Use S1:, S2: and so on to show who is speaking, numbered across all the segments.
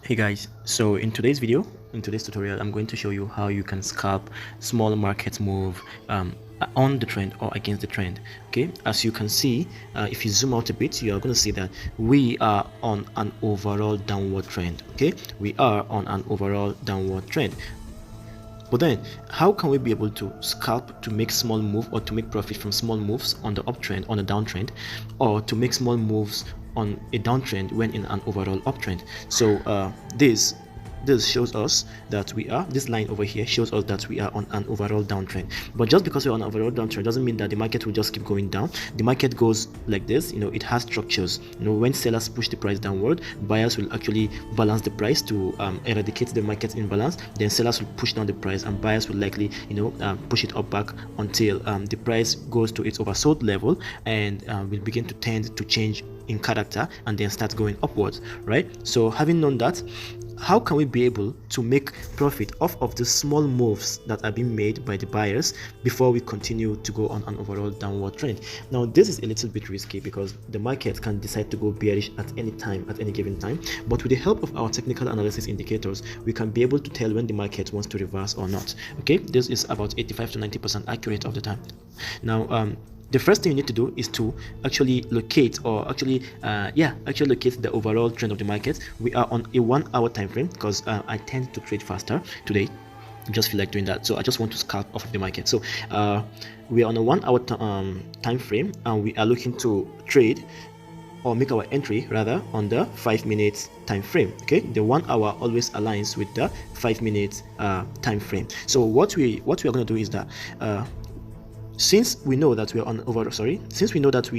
S1: Hey guys, so in today's tutorial, I'm going to show you how you can scalp small market move on the trend or against the trend. Okay, as you can see, if you zoom out a bit, you are going to see that we are on an overall downward trend. Okay, we are on an overall downward trend. But then, how can we be able to scalp to make small move or to make profit from small moves on the uptrend, on a downtrend, or to make small moves on a downtrend when in an overall uptrend? So this shows us that this line over here shows us that we are on an overall downtrend. But just because we're on an overall downtrend doesn't mean that the market will just keep going down. The market goes like this. It has structures. When sellers push the price downward, buyers will actually balance the price to eradicate the market imbalance. Then sellers will push down the price, and buyers will likely push it up back until the price goes to its oversold level, and will begin to tend to change in character and then start going upwards, right? So having known that, how can we be able to make profit off of the small moves that are being made by the buyers before we continue to go on an overall downward trend? Now, this is a little bit risky because the market can decide to go bearish at any time, at any given time. But with the help of our technical analysis indicators, we can be able to tell when the market wants to reverse or not. Okay, this is about 85 to 90% accurate of the time. Now, the first thing you need to do is to actually locate, or actually locate the overall trend of the market. We are on a 1 hour time frame because I tend to trade faster today. I just feel like doing that, so I just want to scalp off of the market. So we are on a 1 hour time frame, and we are looking to trade or make our entry rather on the 5 minutes time frame. Okay, the 1 hour always aligns with the 5 minutes time frame. So what we are going to do is that since we know that we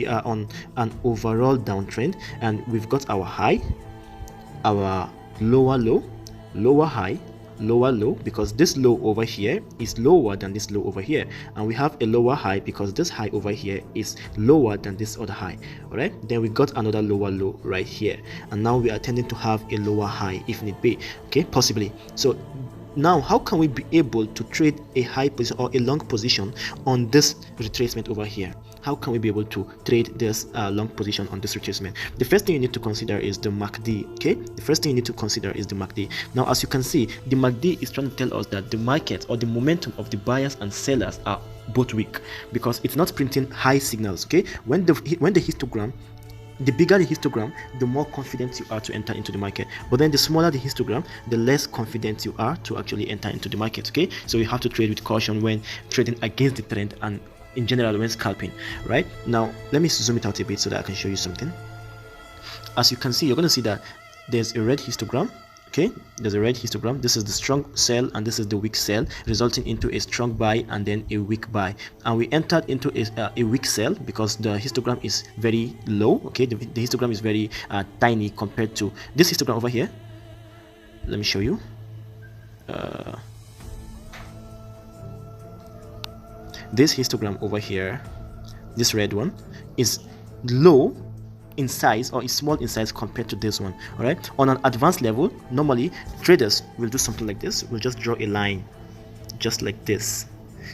S1: are on an overall downtrend, and we've got our high, our lower low, lower high, lower low, because this low over here is lower than this low over here, and we have a lower high because this high over here is lower than this other high. All right, then we got another lower low right here, and now we are tending to have a lower high if need be. Okay, possibly. So now, how can we be able to trade a high position or a long position on this retracement over here? How can we be able to trade this long position on this retracement? The first thing you need to consider is the MACD. Okay, the first thing you need to consider is the MACD. Now, as you can see, the MACD is trying to tell us that the market or the momentum of the buyers and sellers are both weak because it's not printing high signals. Okay, when the histogram, the bigger the histogram, the more confident you are to enter into the market. But then the smaller the histogram, the less confident you are to actually enter into the market. Okay, so you have to trade with caution when trading against the trend, and in general when scalping. Right now, let me zoom it out a bit so that I can show you something. As you can see, you're going to see that there's a red histogram. Okay, there's a red histogram. This is the strong sell and this is the weak sell, resulting into a strong buy and then a weak buy. And we entered into a weak sell because the histogram is very low. Okay, the histogram is very tiny compared to this histogram over here. Let me show you. This histogram over here, this red one, is low in size, or is small in size compared to this one. All right, on an advanced level, normally traders will do something like this. We'll just draw a line just like this.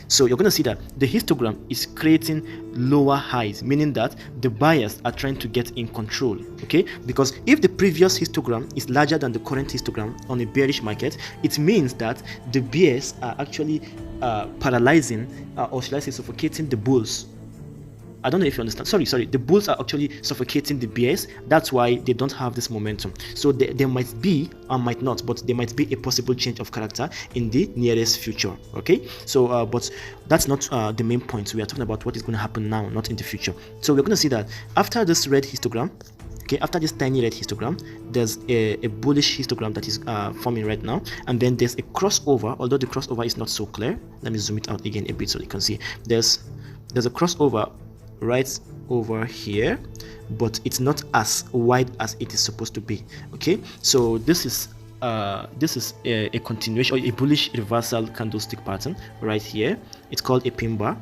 S1: So you're going to see that the histogram is creating lower highs, meaning that the buyers are trying to get in control. Okay, because if the previous histogram is larger than the current histogram on a bearish market, it means that the bears are actually paralyzing, or should I say suffocating, the bulls. I don't know if you understand. Sorry. The bulls are actually suffocating the bears. That's why they don't have this momentum. So there might be, or might not, but there might be a possible change of character in the nearest future. Okay. So, but that's not the main point. We are talking about what is going to happen now, not in the future. So we're going to see that after this red histogram, okay, after this tiny red histogram, there's a bullish histogram that is forming right now, and then there's a crossover. Although the crossover is not so clear, let me zoom it out again a bit so you can see. There's a crossover right over here, but it's not as wide as it is supposed to be. Okay, so this is a continuation, or a bullish reversal candlestick pattern right here. It's called a pin bar.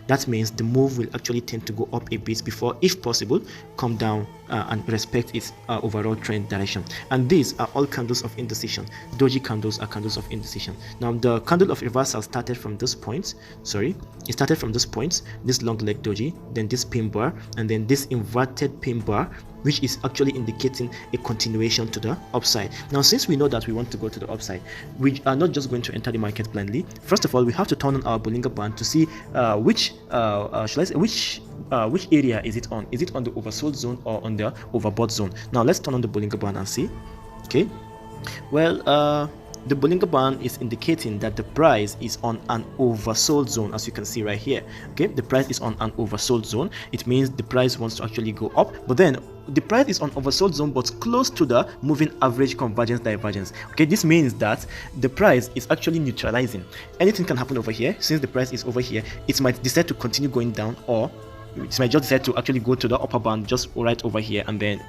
S1: That means the move will actually tend to go up a bit before, if possible, come down and respect its overall trend direction. And these are all candles of indecision. Doji candles are candles of indecision. Now the candle of reversal started from this point. Sorry, it started from this point, this long leg doji, then this pin bar, and then this inverted pin bar, which is actually indicating a continuation to the upside. Now, since we know that we want to go to the upside, we are not just going to enter the market blindly. First of all, we have to turn on our Bollinger Band to see which area is it on. Is it on the oversold zone or on the overbought zone? Now, let's turn on the Bollinger Band and see. Okay, well, the Bollinger Band is indicating that the price is on an oversold zone, as you can see right here. Okay, the price is on an oversold zone. It means the price wants to actually go up, but then the price is on oversold zone but close to the moving average convergence divergence. Okay, this means that the price is actually neutralizing. Anything can happen over here. Since the price is over here, it might decide to continue going down, or it might just decide to actually go to the upper band just right over here and then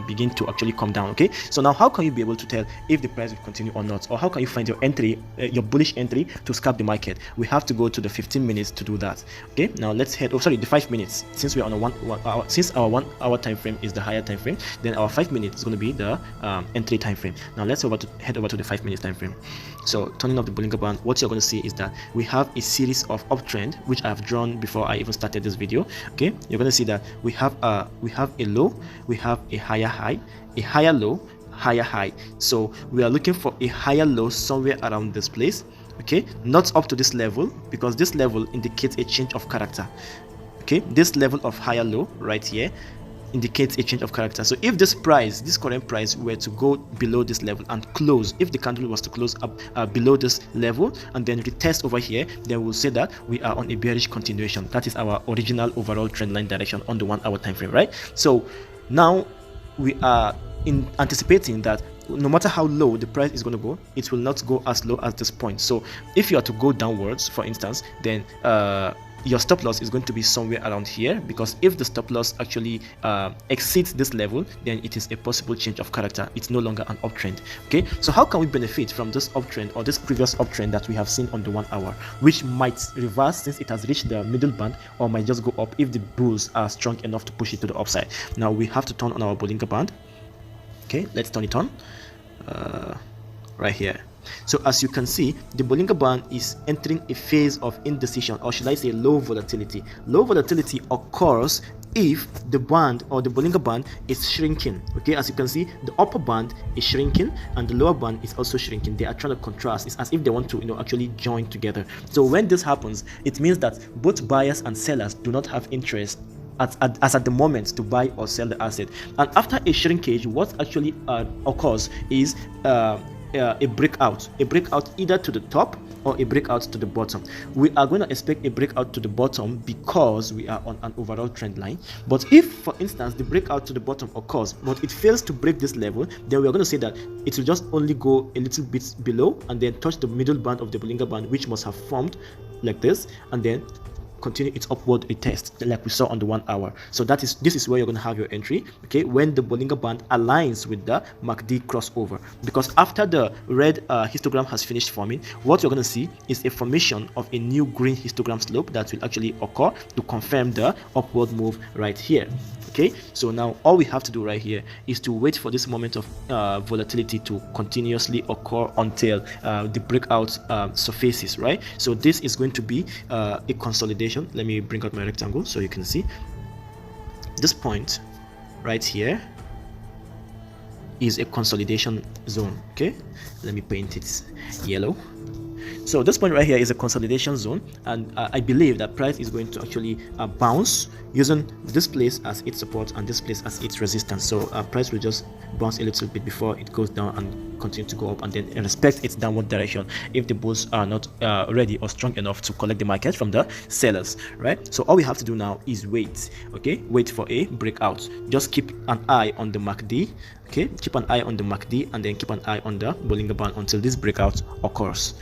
S1: begin to actually come down. Okay, so now how can you be able to tell if the price will continue or not, or how can you find your entry, your bullish entry to scalp the market? We have to go to the 15 minutes to do that. Okay, now let's head, oh sorry, the 5 minutes. Since we're on a 1 hour, since our 1 hour time frame is the higher time frame, then our 5 minutes is going to be the entry time frame. Now let's head over to the 5 minutes time frame. So turning off the Bollinger Band, what you're going to see is that we have a series of uptrend, which I've drawn before I even started this video. Okay, you're going to see that we have a low, we have a higher high, a higher low, higher high. So we are looking for a higher low somewhere around this place. Okay, not up to this level, because this level indicates a change of character. Okay, this level of higher low right here indicates a change of character. So if this price, this current price, were to go below this level and close, if the candle was to close up below this level and then retest over here, then we'll say that we are on a bearish continuation. That is our original overall trend line direction on the 1 hour time frame, right? So now we are anticipating that no matter how low the price is going to go, it will not go as low as this point. So if you are to go downwards, for instance, then your stop loss is going to be somewhere around here, because if the stop loss actually exceeds this level, then it is a possible change of character. It's no longer an uptrend. Okay, so how can we benefit from this uptrend, or this previous uptrend that we have seen on the 1 hour, which might reverse since it has reached the middle band, or might just go up if the bulls are strong enough to push it to the upside? Now we have to turn on our Bollinger Band. Okay, let's turn it on right here. So as you can see, the Bollinger Band is entering a phase of indecision, or should I say low volatility. Low volatility occurs if the band, or the Bollinger Band, is shrinking. Okay, as you can see, the upper band is shrinking and the lower band is also shrinking. They are trying to contrast. It's as if they want to, actually join together. So when this happens, it means that both buyers and sellers do not have interest as at the moment to buy or sell the asset. And after a shrinkage, what actually occurs is a breakout either to the top or a breakout to the bottom. We are going to expect a breakout to the bottom because we are on an overall trend line. But if, for instance, the breakout to the bottom occurs but it fails to break this level, then we are going to say that it will just only go a little bit below and then touch the middle band of the Bollinger Band, which must have formed like this, and then continue its upward retest like we saw on the 1 hour. So this is where you're going to have your entry, okay, when the Bollinger Band aligns with the MACD crossover. Because after the red histogram has finished forming, what you're going to see is a formation of a new green histogram slope that will actually occur to confirm the upward move right here. Okay, so now all we have to do right here is to wait for this moment of volatility to continuously occur until the breakout surfaces, right? So this is going to be a consolidation. Let me bring out my rectangle so you can see this point right here is a consolidation zone. Okay, let me paint it yellow. So this point right here is a consolidation zone, and I believe that price is going to actually bounce using this place as its support and this place as its resistance. So price will just bounce a little bit before it goes down and continue to go up, and then respect its downward direction if the bulls are not ready or strong enough to collect the market from the sellers, right? So all we have to do now is wait. Okay, wait for a breakout. Just keep an eye on the MACD. Okay, keep an eye on the MACD and then keep an eye on the Bollinger Band until this breakout occurs.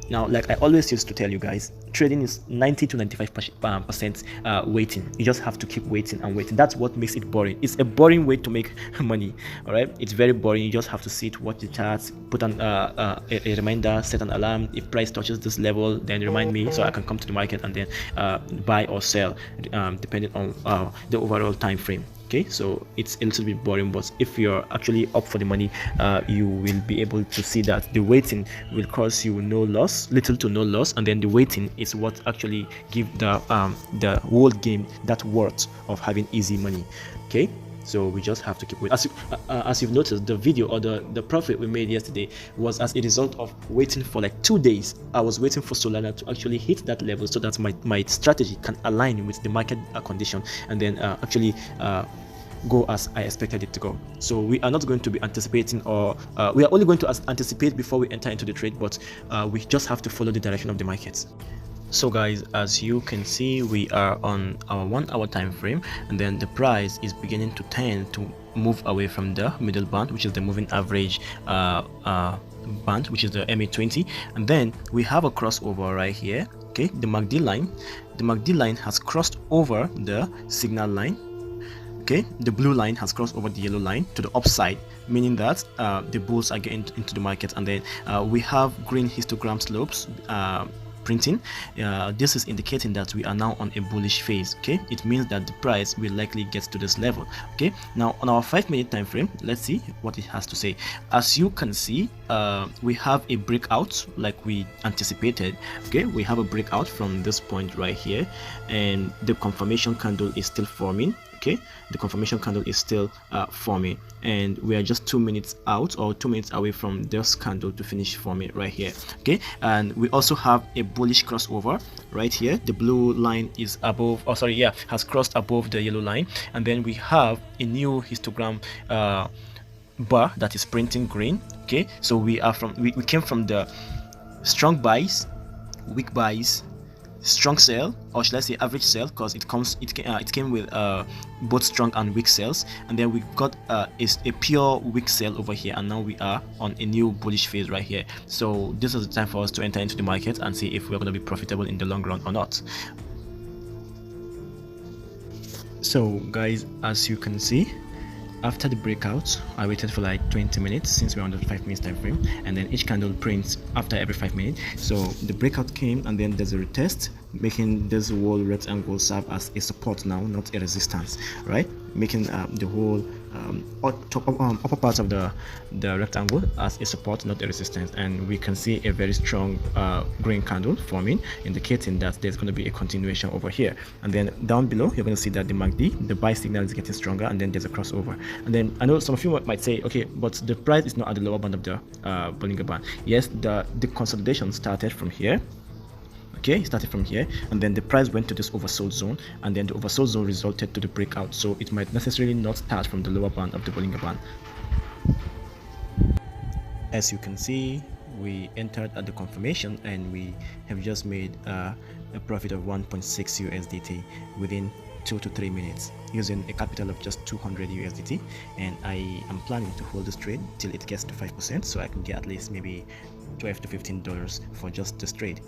S1: Now, like I always used to tell you guys, trading is 90 to 95% waiting. You just have to keep waiting and waiting. That's what makes it boring. It's a boring way to make money. All right, it's very boring. You just have to sit, watch the charts, put on a reminder, set an alarm. If price touches this level, then remind me so I can come to the market and then buy or sell, depending on the overall time frame. Okay, so it's a little bit boring, but if you're actually up for the money, you will be able to see that the waiting will cause you no loss, little to no loss, and then the waiting is what actually give the whole game that worth of having easy money. Okay, so we just have to keep waiting. As you've noticed, the video or the profit we made yesterday was as a result of waiting for like 2 days. I was waiting for Solana to actually hit that level so that my strategy can align with the market condition, and then actually go as I expected it to go. So we are not going to be anticipating, or we are only going to anticipate before we enter into the trade, but we just have to follow the direction of the markets. So guys, as you can see, we are on our 1 hour time frame, and then the price is beginning to tend to move away from the middle band, which is the moving average band, which is the MA20, and then we have a crossover right here. Okay, the MACD line has crossed over the signal line. Okay, the blue line has crossed over the yellow line to the upside, meaning that the bulls are getting into the market, and then we have green histogram slopes printing. This is indicating that we are now on a bullish phase. Okay, it means that the price will likely get to this level. Okay, now on our 5-minute time frame, let's see what it has to say. As you can see, we have a breakout like we anticipated. Okay, we have a breakout from this point right here, and the confirmation candle is still forming. Okay, the confirmation candle is still forming, and we are just 2 minutes out, or 2 minutes away from this candle to finish forming right here. Okay, and we also have a bullish crossover right here. The blue line is above, oh sorry, yeah, has crossed above the yellow line, and then we have a new histogram bar that is printing green. Okay, so we came from the strong buys, weak buys, strong sell, or should I say average sell, because it came with both strong and weak sells, and then we got a pure weak sell over here, and now we are on a new bullish phase right here. So this is the time for us to enter into the market and see if we're going to be profitable in the long run or not. So guys, as you can see, after the breakout, I waited for like 20 minutes since we're on the 5 minutes time frame, and then each candle prints after every 5 minutes. So the breakout came, and then there's a retest, making this whole rectangle serve as a support now, not a resistance, right? Making the whole upper part of the rectangle as a support, not a resistance. And we can see a very strong green candle forming, indicating that there's going to be a continuation over here. And then down below, you're going to see that the MACD, the buy signal, is getting stronger, and then there's a crossover. And then I know some of you might say, okay, but the price is not at the lower band of the Bollinger Band. Yes, the consolidation started from here. Okay, it started from here, and then the price went to this oversold zone, and then the oversold zone resulted to the breakout. So it might necessarily not start from the lower band of the Bollinger Band. As you can see, we entered at the confirmation, and we have just made a profit of 1.6 USDT within 2 to 3 minutes using a capital of just 200 USDT, and I am planning to hold this trade till it gets to 5%, so I can get at least maybe $12 to $15 for just this trade.